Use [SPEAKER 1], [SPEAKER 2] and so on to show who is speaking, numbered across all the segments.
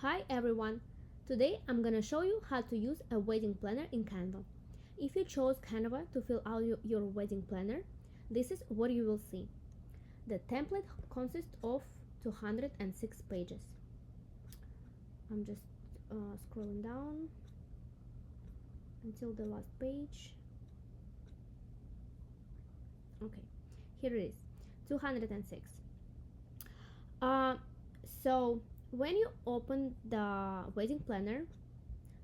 [SPEAKER 1] Hi everyone! Today I'm gonna show you how to use a wedding planner in Canva. If you chose Canva to fill out your wedding planner, this is what you will see. The template consists of 206 pages. I'm just scrolling down until the last page. Okay, here it is, 206. So when you open the wedding planner,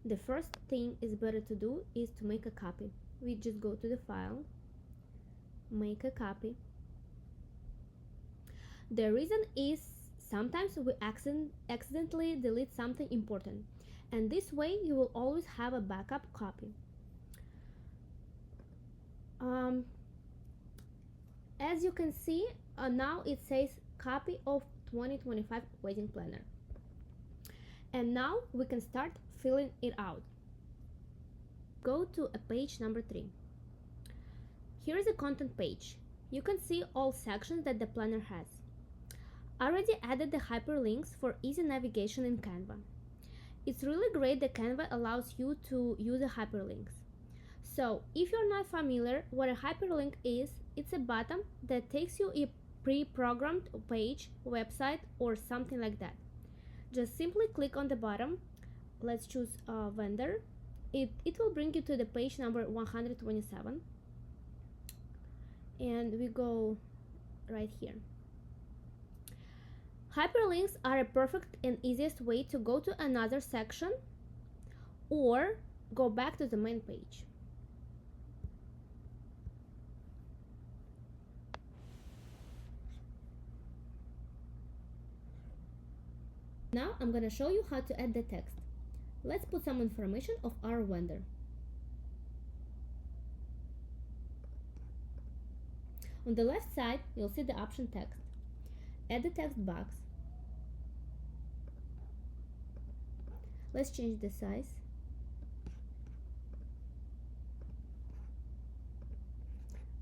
[SPEAKER 1] the first thing is better to do is to make a copy. We just go to the file, make a copy. The reason is sometimes we accidentally delete something important, and this way you will always have a backup copy. As you can see, now it says copy of 2025 wedding planner. And now we can start filling it out. Go to page number 3. Here is the content page. You can see all sections that the planner has. I already added the hyperlinks for easy navigation in Canva. It's really great that Canva allows you to use the hyperlinks. So if you're not familiar what a hyperlink is, it's a button that takes you a pre-programmed page, website, or something like that. Just simply click on the bottom. Let's choose a vendor. It will bring you to the page number 127. And we go right here. Hyperlinks are a perfect and easiest way to go to another section or go back to the main page. Now I'm gonna show you how to add the text. Let's put some information of our vendor. On the left side, you'll see the option text. Add the text box. Let's change the size.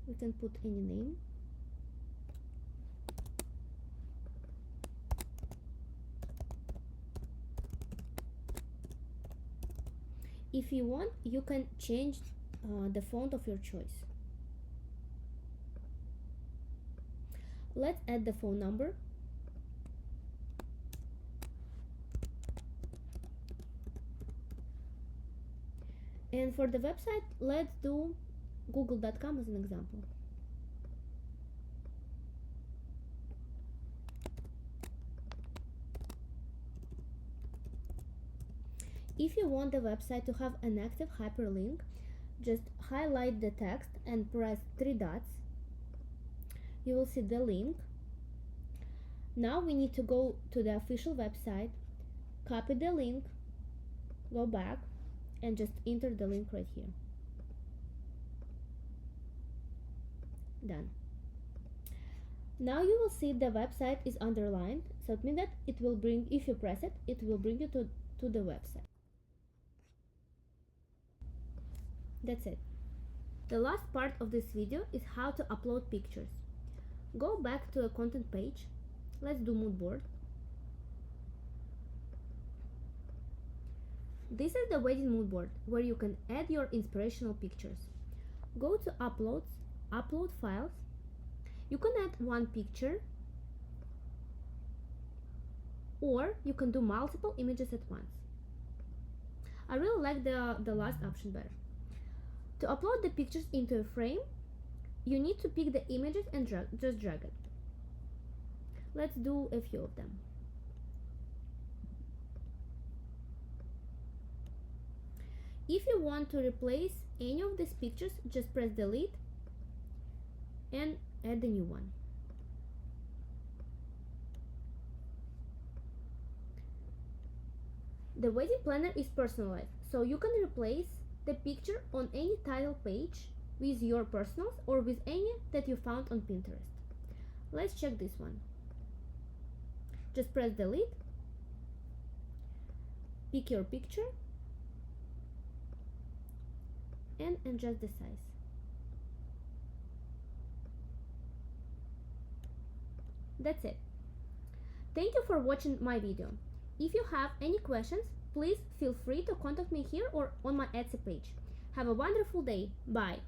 [SPEAKER 1] We can put any name. If you want, you can change the font of your choice. Let's add the phone number. And for the website, let's do google.com as an example. If you want the website to have an active hyperlink, just highlight the text and press 3 dots. You will see the link. Now we need to go to the official website, copy the link, go back, and just enter the link right here. Done. Now you will see the website is underlined, so it means that it will bring, if you press it, it will bring you to the website. That's it. The last part of this video is how to upload pictures. Go back to a content page. Let's do mood board. This is the wedding mood board where you can add your inspirational pictures. Go to uploads, upload files. You can add one picture or you can do multiple images at once. I really like the last option better. To upload the pictures into a frame, you need to pick the images and just drag it. Let's do a few of them. If you want to replace any of these pictures, just press delete and add the new one. The wedding planner is personalized, so you can replace the picture on any title page with your personals or with any that you found on Pinterest. Let's check this one. Just press delete, pick your picture, and adjust the size. That's it. Thank you for watching my video. If you have any questions, please feel free to contact me here or on my Etsy page. Have a wonderful day. Bye.